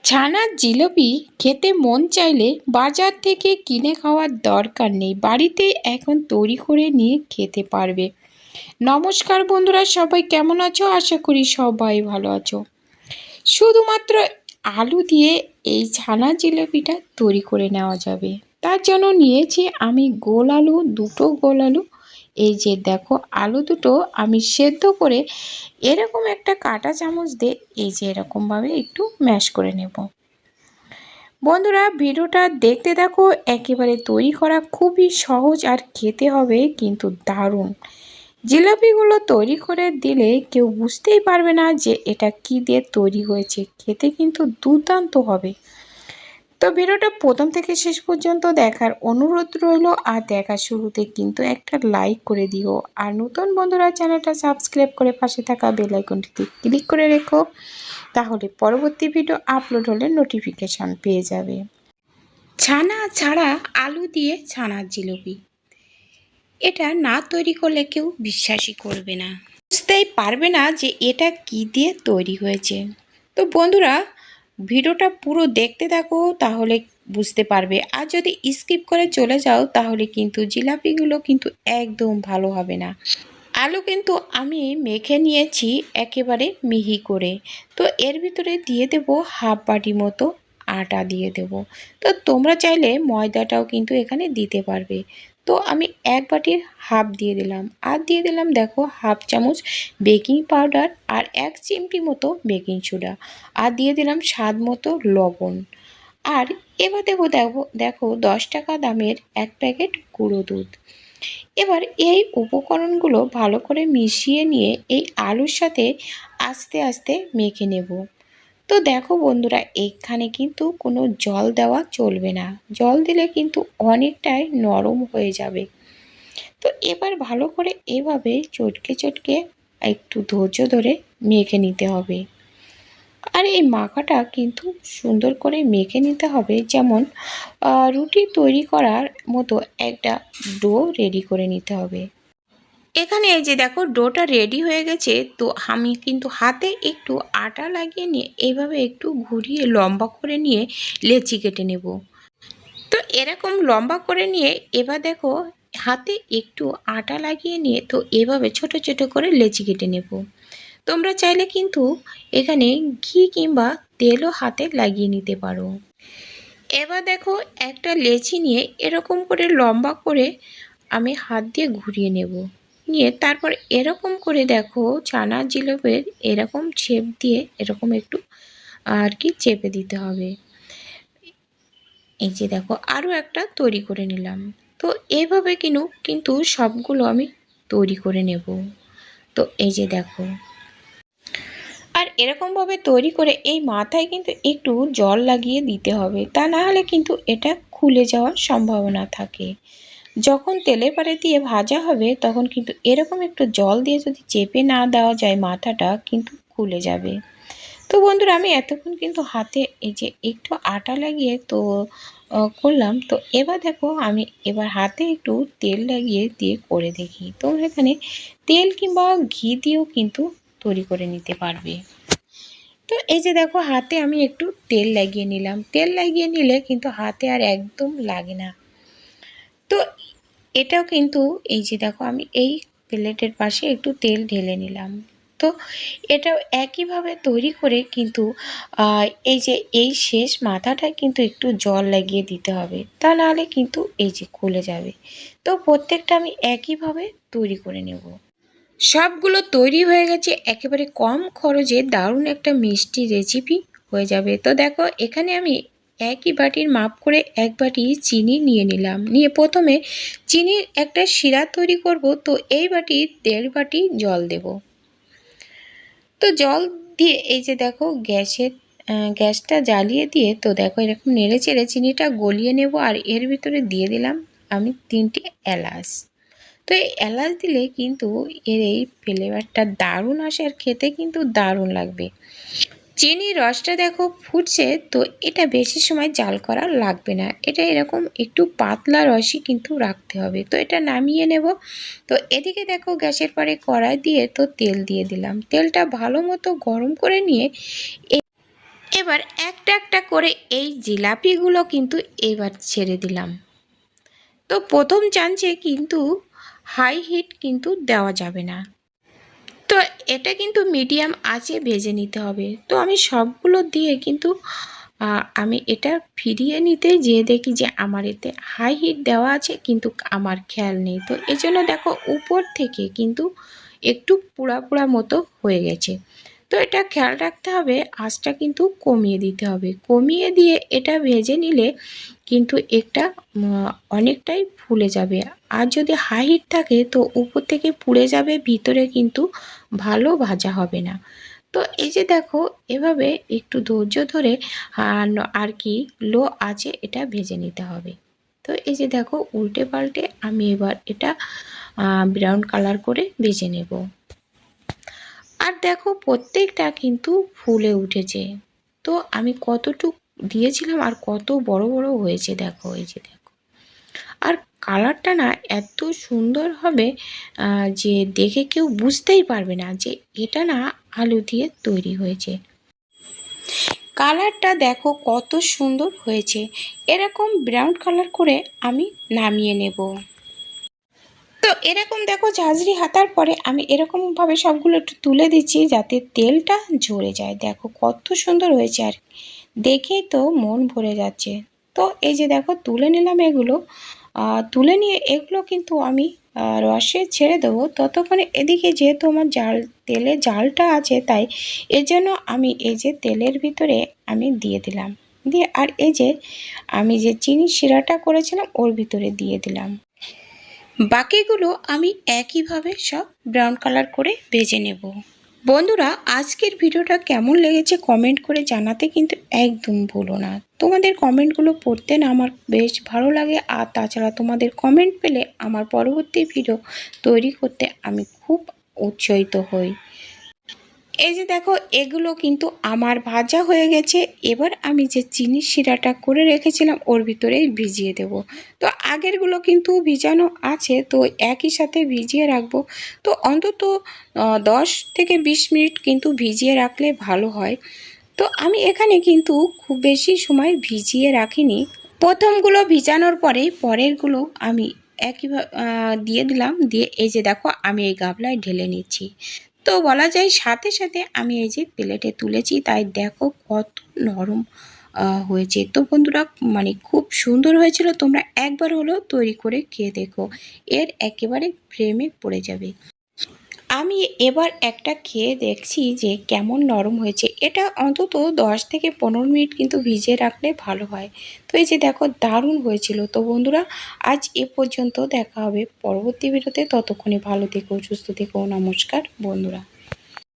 ছানার জিলিপি খেতে মন চাইলে বাজার থেকে কিনে খাওয়ার দরকার নেই, বাড়িতে এখন তৈরি করে নিয়ে খেতে পারবে। নমস্কার বন্ধুরা, সবাই কেমন আছো? আশা করি সবাই ভালো আছো। শুধুমাত্র আলু দিয়ে এই ছানা জিলিপিটা তৈরি করে নেওয়া যাবে। তার জন্য নিয়েছি আমি গোল আলু, দুটো গোল আলু। এই যে দেখো, আলু দুটো আমি সেদ্ধ করে এরকম একটা কাঁটা চামচ দিয়ে এই যে এরকমভাবে একটু ম্যাশ করে নেব। বন্ধুরা, ভিডিওটা দেখতে দেখো, একেবারে তৈরি করা খুবই সহজ আর খেতে হবে কিন্তু দারুণ। জিলাপিগুলো তৈরি করে দিলে কেউ বুঝতেই পারবে না যে এটা কি দিয়ে তৈরি হয়েছে, খেতে কিন্তু দুর্দান্ত হবে। তো ভিডিওটা প্রথম থেকে শেষ পর্যন্ত দেখার অনুরোধ রইল, আর দেখার শুরুতে কিন্তু একটা লাইক করে দিও, আর নতুন বন্ধুরা চ্যানেলটা সাবস্ক্রাইব করে পাশে থাকা বেল আইকনটিতে ক্লিক করে রেখো, তাহলে পরবর্তী ভিডিও আপলোড হলে নোটিফিকেশান পেয়ে যাবে। ছানা ছাড়া আলু দিয়ে ছানার জিলিপি, এটা না তৈরি করলে কেউ বিশ্বাসই করবে না, বুঝতেই পারবে না যে এটা কি দিয়ে তৈরি হয়েছে। তো বন্ধুরা, ভিডিওটা পুরো দেখতে থাকো, তাহলে বুঝতে পারবে। আর যদি স্কিপ করে চলে যাও তাহলে কিন্তু জিলাপিগুলো কিন্তু একদম ভালো হবে না। আলু কিন্তু আমি মেখে নিয়েছি একেবারে মিহি করে। তো এর ভিতরে দিয়ে দেব হাফ বাটি মতো আটা দিয়ে দেব। তো তোমরা চাইলে ময়দাটাও কিন্তু এখানে দিতে পারবে। তো আমি এক বাটির হাফ দিয়ে দিলাম, আর দিয়ে দিলাম দেখো হাফ চামচ বেকিং পাউডার, আর 1 চিমটি মতো বেকিং সোডা, আর দিয়ে দিলাম স্বাদ মতো লবণ। আর এবার দেবো দেখো 10 টাকা দামের 1 প্যাকেট গুঁড়ো দুধ। এবার এই উপকরণগুলো ভালো করে মিশিয়ে নিয়ে এই আলুর সাথে আস্তে আস্তে মেখে নেব। তো দেখো বন্ধুরা, এখানে কিন্তু কোনো জল দেওয়া চলবে না, জল দিলে কিন্তু অনেকটাই নরম হয়ে যাবে। তো এবার ভালো করে এভাবে চটকে চটকে একটু ধৈর্য ধরে মেখে নিতে হবে। আর এই মাখাটা কিন্তু সুন্দর করে মেখে নিতে হবে, যেমন রুটি তৈরি করার মতো একটা ডো রেডি করে নিতে হবে। এখানে এই যে দেখো ডোটা রেডি হয়ে গেছে। তো আমি কিন্তু হাতে একটু আটা লাগিয়ে নিয়ে এইভাবে একটু ঘুরিয়ে লম্বা করে নিয়ে লেচি কেটে নেব। তো এরকম লম্বা করে নিয়ে এবার দেখো হাতে একটু আটা লাগিয়ে নিয়ে তো এভাবে ছোট ছোট করে লেচি কেটে নেব। তোমরা চাইলে কিন্তু এখানে ঘি কিংবা তেলও হাতে লাগিয়ে নিতে পারো। এবার দেখো একটা লেচি নিয়ে এরকম করে লম্বা করে আমি হাত দিয়ে ঘুরিয়ে নেব, নিয়ে তারপর এরকম করে দেখো ছানার জিলিপির এরকম শেপ দিয়ে এরকম একটু আর কি চেপে দিতে হবে। এই যে দেখো আরও একটা তৈরি করে নিলাম। তো এইভাবে কিন্তু সবগুলো আমি তৈরি করে নেব। তো এই যে দেখো, আর এরকমভাবে তৈরি করে এই মাথায় কিন্তু একটু জল লাগিয়ে দিতে হবে, তা না হলে কিন্তু এটা খুলে যাওয়ার সম্ভাবনা থাকে। যখন তেলের পাড়ে দিয়ে ভাজা হবে তখন কিন্তু এরকম একটু জল দিয়ে যদি চেপে না দেওয়া যায় মাথাটা কিন্তু খুলে যাবে। তো বন্ধুরা, আমি এতক্ষণ কিন্তু হাতে এই যে একটু আটা লাগিয়ে তো করলাম। তো এবার দেখো আমি এবার হাতে একটু তেল লাগিয়ে দিয়ে করে দেখি। তো এখানে তেল কিংবা ঘি দিয়েও কিন্তু তৈরি করে নিতে পারবে। তো এই যে দেখো হাতে আমি একটু তেল লাগিয়ে নিলাম, তেল লাগিয়ে নিলে কিন্তু হাতে আর একদম লাগে না। তো এটাও কিন্তু এই যে দেখো আমি এই প্লেটের পাশে একটু তেল ঢেলে নিলাম। তো এটাও একইভাবে তৈরি করে কিন্তু এই যে এই শেষ মাথাটায় কিন্তু একটু জল লাগিয়ে দিতে হবে, তা নাহলে কিন্তু এই যে খুলে যাবে। তো প্রত্যেকটা আমি একইভাবে তৈরি করে নেব। সবগুলো তৈরি হয়ে গেছে, একেবারে কম খরচে দারুণ একটা মিষ্টি রেসিপি হয়ে যাবে। তো দেখো এখানে আমি একই বাটির মাপ করে 1 বাটি চিনি নিয়ে নিলাম, নিয়ে প্রথমে চিনির একটা শিরা তৈরি করব। তো এই বাটি 1.5 বাটি জল দেব। তো জল দিয়ে এই যে দেখো গ্যাসটা জ্বালিয়ে দিয়ে তো দেখো এরকম নেড়ে চেড়ে চিনিটা গলিয়ে নেব, আর এর ভিতরে দিয়ে দিলাম আমি 3টে এলাচ। তো এই এলাচ দিলে কিন্তু এর এই ফ্লেভারটা দারুণ আসে, আর খেতে কিন্তু দারুণ লাগবে। চিনির রসটা দেখো ফুটছে, তো এটা বেশি সময় জাল করা লাগবে না, এটা এরকম একটু পাতলা রসই কিন্তু রাখতে হবে। তো এটা নামিয়ে নেব। তো এদিকে দেখো গ্যাসের পরে কড়াই দিয়ে তো তেল দিয়ে দিলাম, তেলটা ভালো মতো গরম করে নিয়ে এবার একটা একটা করে এই জিলাপিগুলো কিন্তু এবার ছেড়ে দিলাম। তো প্রথম চান্সে কিন্তু হাই হিট কিন্তু দেওয়া যাবে না, তো এটা কিন্তু মিডিয়াম আঁচে ভেজে নিতে হবে। তো আমি সবগুলো দিয়ে কিন্তু আমি এটা ফিরিয়ে নিতে যেয়ে দেখি যে আমার এতে হাই হিট দেওয়া আছে কিন্তু আমার খেয়াল নেই। তো এই জন্য দেখো উপর থেকে কিন্তু একটু পোড়া পোড়া মতো হয়ে গেছে। তো এটা খেয়াল রাখতে হবে, আঁচটা কিন্তু কমিয়ে দিতে হবে। কমিয়ে দিয়ে এটা ভেজে নিলে কিন্তু একটা অনেকটাই ফুলে যাবে। আর যদি হাই হিট থাকে তো উপর থেকে পুড়ে যাবে, ভিতরে কিন্তু ভালো ভাজা হবে না। তো এই যে দেখো এভাবে একটু ধৈর্য ধরে আর কি লো আঁচে এটা ভেজে নিতে হবে। তো এই যে দেখো উল্টে পাল্টে আমি এবার এটা ব্রাউন কালার করে ভেজে নেব। আর দেখো প্রত্যেকটা কিন্তু ফুলে উঠেছে। তো আমি কতটুক দিয়েছিলাম আর কত বড় বড় হয়েছে দেখো, এই যে দেখো। আর কালারটা না এত সুন্দর হবে যে দেখে কেউ বুঝতেই পারবে না যে এটা না আলু দিয়ে তৈরি হয়েছে। কালারটা দেখো কত সুন্দর হয়েছে। এরকম ব্রাউন কালার করে আমি নামিয়ে নেব। তো এরকম দেখো ঝাঁঝরি হাতার পরে আমি এরকমভাবে সবগুলো একটু তুলে দিচ্ছি যাতে তেলটা ঝরে যায়। দেখো কত সুন্দর হয়েছে, আর দেখেই তো মন ভরে যাচ্ছে। তো এই যে দেখো তুলে নিলাম এগুলো। তুলে নিয়ে এগুলো কিন্তু আমি রসে ছেড়ে দেবো। ততক্ষণে এদিকে যেহেতু আমার তেলে জালটা আছে, তাই এজন্য আমি এই যে তেলের ভিতরে আমি দিয়ে দিলাম। দিয়ে আর এই যে আমি যে চিনি শিরাটা করেছিলাম ওর ভিতরে দিয়ে দিলাম। বাকিগুলো আমি একইভাবে সব ব্রাউন কালার করে ভেজে নেব। বন্ধুরা আজকের ভিডিওটা কেমন লেগেছে কমেন্ট করে জানাতে কিন্তু একদম ভুলো না। তোমাদের কমেন্টগুলো পড়তে না আমার বেশ ভালো লাগে, আর তাছাড়া তোমাদের কমেন্ট পেলে আমার পরবর্তী ভিডিও তৈরি করতে আমি খুব উৎসাহিত হই। এই যে দেখো এগুলো কিন্তু আমার ভাজা হয়ে গেছে। এবার আমি যে চিনির শিরাটা করে রেখেছিলাম ওর ভিতরে ভিজিয়ে দেব। তো আগেরগুলো কিন্তু ভিজানো আছে, তো একই সাথে ভিজিয়ে রাখবো। তো অন্তত 10 থেকে 20 মিনিট কিন্তু ভিজিয়ে রাখলে ভালো হয়। তো আমি এখানে কিন্তু খুব বেশি সময় ভিজিয়ে রাখিনি। প্রথমগুলো ভিজানোর পরে পরেরগুলো আমি একইভাবে দিয়ে দিলাম। দিয়ে এই যে দেখো আমি এই গামলায় ঢেলে নিচ্ছি। তো বলা যায় সাথে সাথে আমি এই যে প্লেটে তুলেছি, তাই দেখো কত নরম হয়েছে। তো বন্ধুরা মানে খুব সুন্দর হয়েছিল, তোমরা একবার হলেও তৈরি করে খেয়ে দেখো, এর একেবারে প্রেমে পড়ে যাবে। আমি এবার একটা খেয়ে দেখছি যে কেমন নরম হয়েছে। এটা অন্তত 10 থেকে 15 মিনিট কিন্তু ভিজিয়ে রাখলে ভালো হয়। তো এই যে দেখো দারুণ হয়েছিল। তো বন্ধুরা আজ এ পর্যন্ত, দেখা হবে পরবর্তী ভিডিওতে। ততক্ষণে ভালো থেকো, সুস্থ থেকো। নমস্কার বন্ধুরা।